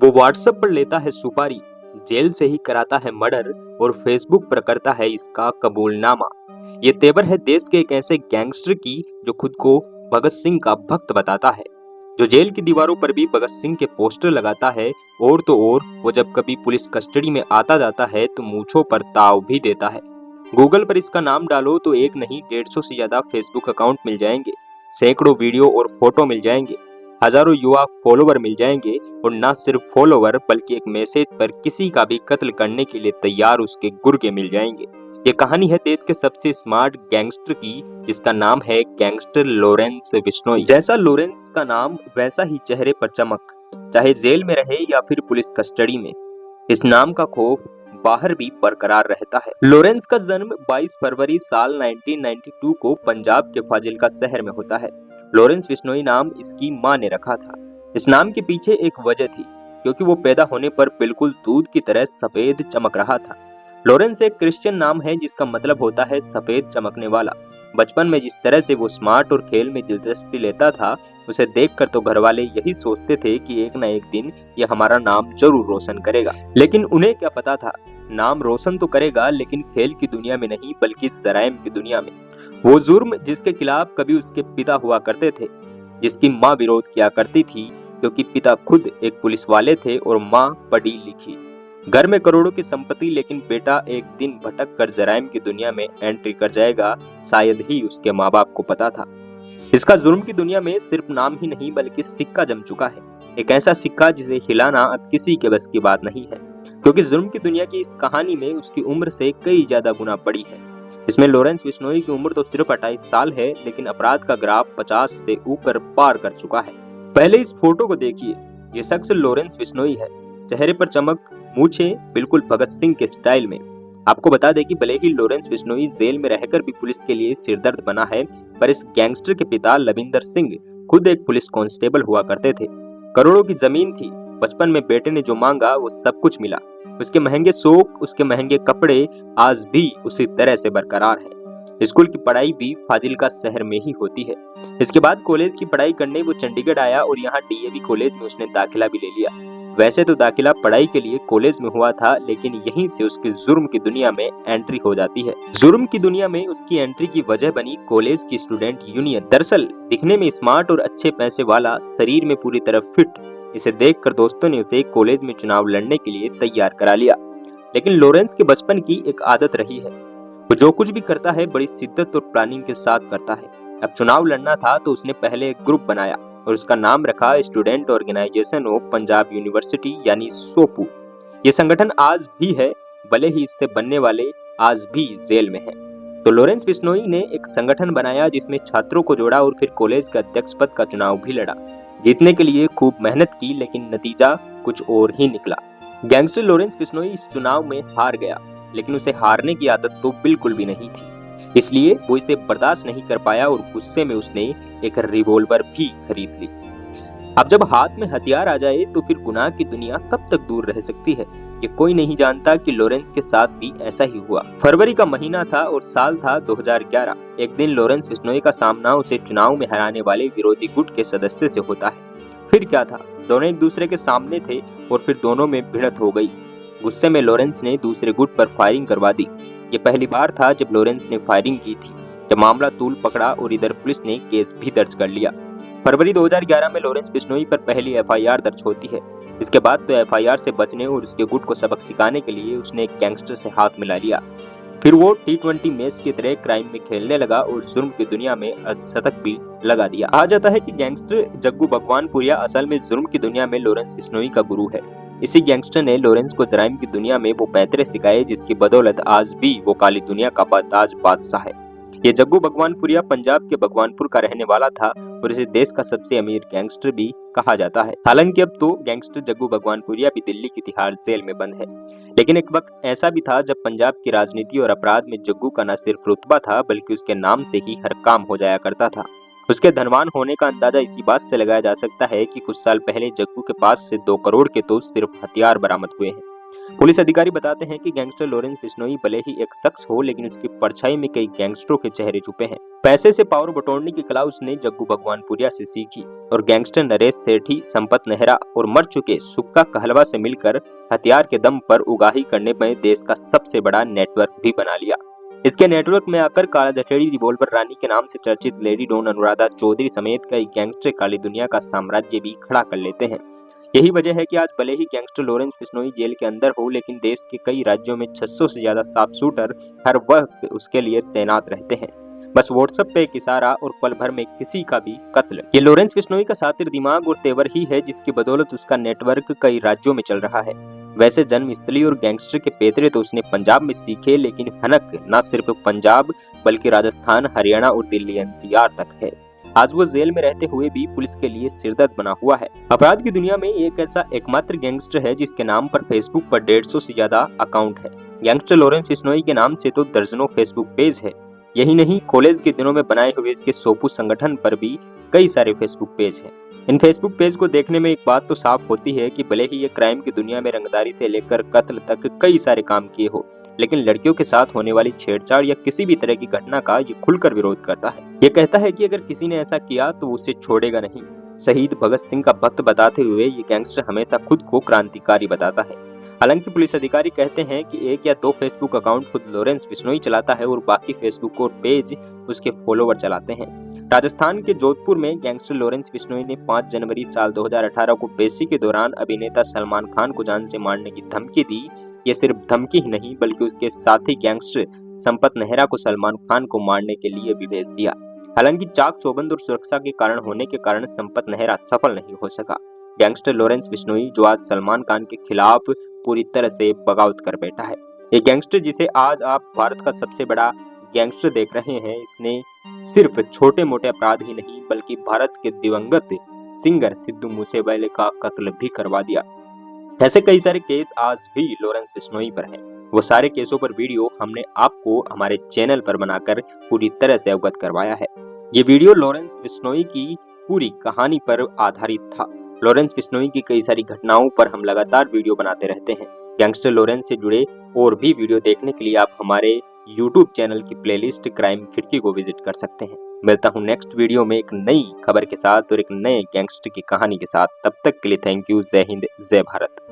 वो व्हाट्सएप पर लेता है सुपारी, जेल से ही कराता है मर्डर और फेसबुक पर करता है इसका कबूलनामा। ये तेवर है देश के एक ऐसे गैंगस्टर की जो खुद को भगत सिंह का भक्त बताता है, जो जेल की दीवारों पर भी भगत सिंह के पोस्टर लगाता है। और तो और वो जब कभी पुलिस कस्टडी में आता जाता है तो मूंछों पर ताव भी देता है। गूगल पर इसका नाम डालो तो एक नहीं 150 से ज्यादा फेसबुक अकाउंट मिल जाएंगे, सैकड़ों वीडियो और फोटो मिल जाएंगे, हजारों युवा फॉलोवर मिल जाएंगे और न सिर्फ फॉलोवर बल्कि एक मैसेज पर किसी का भी कत्ल करने के लिए तैयार उसके गुर्गे मिल जाएंगे। ये कहानी है देश के सबसे स्मार्ट गैंगस्टर की, जिसका नाम है गैंगस्टर लॉरेंस बिश्नोई। जैसा लॉरेंस का नाम वैसा ही चेहरे पर चमक, चाहे जेल में रहे या फिर पुलिस कस्टडी में, इस नाम का खौफ बाहर भी बरकरार रहता है। लॉरेंस का जन्म 22 फरवरी साल 1992 को पंजाब के फाजिल्का शहर में होता है। लॉरेंस बिश्नोई नाम इसकी मां ने रखा था। इस नाम के पीछे एक वजह थी, क्योंकि वो पैदा होने पर बिल्कुल दूध की तरह सफेद चमक रहा था। लॉरेंस एक क्रिश्चियन नाम है जिसका मतलब होता है सफेद चमकने वाला। बचपन में जिस तरह से वो स्मार्ट और खेल में दिलचस्पी लेता था, उसे देखकर तो घर वाले यही सोचते थे कि एक न एक दिन ये हमारा नाम जरूर रोशन करेगा। लेकिन उन्हें क्या पता था, नाम रोशन तो करेगा लेकिन खेल की दुनिया में नहीं बल्कि जराइम की दुनिया में। वो जुर्म जिसके खिलाफ कभी उसके पिता हुआ करते थे, जिसकी माँ विरोध किया करती थी क्योंकि पिता खुद एक पुलिस वाले थे और माँ पढ़ी लिखी। घर में करोड़ों की संपत्ति, लेकिन बेटा एक दिन भटक कर जराइम की दुनिया में एंट्री कर जाएगा, शायद ही उसके माँ बाप को पता था। इसका जुर्म की दुनिया में सिर्फ नाम ही नहीं बल्कि सिक्का जम चुका है, एक ऐसा सिक्का जिसे हिलाना अब किसी के बस की बात नहीं है, क्योंकि जुर्म की दुनिया की इस कहानी में उसकी उम्र से कई ज्यादा गुना बड़ी है। इसमें लॉरेंस बिश्नोई की उम्र तो सिर्फ 28 साल है, लेकिन अपराध का ग्राफ 50 से ऊपर पार कर चुका है। पहले इस फोटो को देखिए, ये शख्स लॉरेंस बिश्नोई है। चेहरे पर चमक, मूछें बिल्कुल भगत सिंह के स्टाइल में। आपको बता दें कि भले ही लॉरेंस बिश्नोई जेल में रहकर भी पुलिस के लिए सिरदर्द बना है, पर इस गैंगस्टर के पिता लविंदर सिंह खुद एक पुलिस कांस्टेबल हुआ करते थे। करोड़ों की जमीन थी, बचपन में बेटे ने जो मांगा वो सब कुछ मिला। उसके महंगे शौक, उसके महंगे कपड़े आज भी उसी तरह से बरकरार है। स्कूल की पढ़ाई भी फाजिल्का शहर में ही होती है। इसके बाद कॉलेज की पढ़ाई करने वो चंडीगढ़ आया और यहाँ डीएवी कॉलेज में उसने दाखिला भी ले लिया। वैसे तो दाखिला पढ़ाई के लिए कॉलेज में हुआ था, लेकिन यहीं से उसकी जुर्म की दुनिया में एंट्री हो जाती है। जुर्म की दुनिया में उसकी एंट्री की वजह बनी कॉलेज की स्टूडेंट यूनियन। दरअसल दिखने में स्मार्ट और अच्छे पैसे वाला, शरीर में पूरी तरह फिट, इसे देखकर दोस्तों ने उसे कॉलेज में चुनाव लड़ने के लिए तैयार करा लिया। लेकिन लॉरेंस के बचपन की एक आदत रही है, वो जो कुछ भी करता है बड़ी शिद्दत और प्लानिंग के साथ करता है। अब चुनाव लड़ना था तो उसने पहले एक ग्रुप बनाया और उसका नाम रखा student organisation of Punjab university यानी सोपू। ये संगठन आज भी है, भले ही इससे बनने वाले आज भी जेल में हैं। तो लॉरेंस बिश्नोई ने एक संगठन बनाया जिसमें छात्रों को जोड़ा और फिर कॉलेज के अध्यक्ष पद का चुनाव भी लड़ा। जीतने के लिए खूब मेहनत की, लेकिन नतीजा कुछ और ही निकला। गैंगस्टर लॉरेंस बिश्नोई इस चुनाव में हार गया, लेकिन उसे हारने की आदत तो बिल्कुल भी नहीं थी, इसलिए वो इसे बर्दाश्त नहीं कर पाया और गुस्से में उसने एक रिवॉल्वर भी खरीद ली। अब जब हाथ में हथियार आ जाए तो फिर गुनाह की दुनिया कब तक दूर रह सकती है। ये कोई नहीं जानता कि लॉरेंस के साथ भी ऐसा ही हुआ। फरवरी का महीना था और साल था 2011। एक दिन लॉरेंस बिश्नोई का सामना उसे चुनाव में हराने वाले विरोधी गुट के सदस्य से होता है। फिर क्या था, दोनों एक दूसरे के सामने थे और फिर दोनों में भिड़ंत हो गई। गुस्से में लॉरेंस ने दूसरे गुट पर फायरिंग करवा दी। ये पहली बार था जब लॉरेंस ने फायरिंग की थी। जब मामला तूल पकड़ा और इधर पुलिस ने केस भी दर्ज कर लिया। फरवरी 2011 में लॉरेंस बिश्नोई पर पहली एफआईआर दर्ज होती है। इसके बाद तो एफआईआर से बचने और उसके गुट को सबक सिखाने के लिए उसने एक गैंगस्टर से हाथ मिला लिया। फिर वो T20 मैच की तरह क्राइम में खेलने लगा और जुर्म की दुनिया में अर्धशतक भी लगा दिया। कहा जाता है कि गैंगस्टर जग्गू भगवानपुरिया असल में जुर्म की दुनिया में लॉरेंस बिश्नोई का गुरु है। इसी गैंगस्टर ने लॉरेंस को जराइम की दुनिया में वो पैतरे सिखाए जिसकी बदौलत आज भी वो काली दुनिया का बाताज बादशाह है। ये जग्गू भगवानपुरिया पंजाब के भगवानपुर का रहने वाला था और इसे देश का सबसे अमीर गैंगस्टर भी कहा जाता है। हालांकि अब तो गैंगस्टर जग्गू भगवानपुरिया भी दिल्ली की तिहाड़ जेल में बंद है, लेकिन एक वक्त ऐसा भी था जब पंजाब की राजनीति और अपराध में जग्गू का न सिर्फ रुतबा था बल्कि उसके नाम से ही हर काम हो जाया करता था। उसके धनवान होने का अंदाजा इसी बात से लगाया जा सकता है कि कुछ साल पहले जग्गू के पास से 2 करोड़ के तो सिर्फ हथियार बरामद हुए हैं। पुलिस अधिकारी बताते हैं कि गैंगस्टर लॉरेंस बिश्नोई भले ही एक शख्स हो, लेकिन उसकी परछाई में कई गैंगस्टरों के चेहरे छुपे हैं। पैसे से पावर बटोरने की कला उसने जग्गू भगवानपुरिया से सीखी और गैंगस्टर नरेश सेठी, संपत नेहरा और मर चुके सुक्का कहलवा से मिलकर हथियार के दम पर उगाही करने में देश का सबसे बड़ा नेटवर्क भी बना लिया। इसके नेटवर्क में आकर काला धटेड़ी रिवॉल्वर रानी के नाम से चर्चित लेडी डॉन अनुराधा चौधरी समेत कई गैंगस्टर काली दुनिया का साम्राज्य भी खड़ा कर लेते हैं। यही वजह है कि आज भले ही गैंगस्टर लॉरेंस बिश्नोई जेल के अंदर हो, लेकिन देश के कई राज्यों में 600 से ज्यादा शार्प शूटर हर वक्त उसके लिए तैनात रहते हैं। बस व्हाट्सएप पे एक इशारा और पल भर में किसी का भी कत्ल। ये लॉरेंस बिश्नोई का शातिर दिमाग और तेवर ही है जिसकी बदौलत उसका नेटवर्क कई राज्यों में चल रहा है। वैसे जन्मस्थली और गैंगस्टर के पेतरे तो उसने पंजाब में सीखे, लेकिन हनक न सिर्फ पंजाब बल्कि राजस्थान, हरियाणा और दिल्ली एनसीआर तक है। आज वो जेल में रहते हुए भी पुलिस के लिए सिरदर्द बना हुआ है। अपराध की दुनिया में एक ऐसा एकमात्र गैंगस्टर है जिसके नाम पर फेसबुक पर 150 से ज्यादा अकाउंट है। गैंगस्टर लॉरेंस बिश्नोई के नाम से तो दर्जनों फेसबुक पेज है। यही नहीं, कॉलेज के दिनों में बनाए हुए इसके सोपू संगठन पर भी कई सारे फेसबुक पेज हैं। इन फेसबुक पेज को देखने में एक बात तो साफ होती है कि भले ही ये क्राइम की दुनिया में रंगदारी से लेकर कत्ल तक कई सारे काम किए हो, लेकिन लड़कियों के साथ होने वाली छेड़छाड़ या किसी भी तरह की घटना का ये खुलकर विरोध करता है। ये कहता है कि अगर किसी ने ऐसा किया तो उसे छोड़ेगा नहीं। शहीद भगत सिंह का भक्त बताते हुए ये गैंगस्टर हमेशा खुद को क्रांतिकारी बताता है। हालांकि पुलिस अधिकारी कहते हैं कि 1 या 2 फेसबुक अकाउंट खुद लॉरेंस बिश्नोई चलाता है और बाकी फेसबुक और पेज उसके फॉलोवर चलाते हैं। राजस्थान के जोधपुर में गैंगस्टर लॉरेंस बिश्नोई ने 5 जनवरी साल 2018 को पेशी के दौरान अभिनेता सलमान खान को जान से मारने की धमकी दी। ये सिर्फ धमकी ही नहीं बल्कि उसके साथी गैंगस्टर संपत नेहरा को सलमान खान को मारने के लिए भी भेज दिया। हालांकि चाक चौबंद और सुरक्षा के कारण होने के कारण संपत नेहरा सफल नहीं हो सका। गैंगस्टर लॉरेंस बिश्नोई जो आज सलमान खान के खिलाफ पूरी तरह से बगावत कर बैठा है। ये गैंगस्टर जिसे आज आप भारत का सबसे बड़ा गैंगस्टर देख रहे हैं, इसने सिर्फ छोटे मोटे अपराध ही नहीं बल्कि भारत के दिवंगत सिंगर सिद्धू मूसेवाले का कत्ल भी करवा दिया। ऐसे कई सारे केस आज भी लॉरेंस बिश्नोई पर हैं। वो सारे केसों पर वीडियो हमने आपको हमारे चैनल पर बनाकर पूरी तरह से अवगत करवाया है। ये वीडियो लॉरेंस बिश्नोई की पूरी कहानी पर आधारित था। लॉरेंस बिश्नोई की कई सारी घटनाओं पर हम लगातार वीडियो बनाते रहते हैं। गैंगस्टर लॉरेंस से जुड़े और भी वीडियो देखने के लिए आप हमारे YouTube चैनल की प्लेलिस्ट क्राइम खिड़की को विजिट कर सकते हैं। मिलता हूं नेक्स्ट वीडियो में एक नई खबर के साथ और एक नए गैंगस्टर की कहानी के साथ। तब तक के लिए थैंक यू। जय हिंद, जय भारत।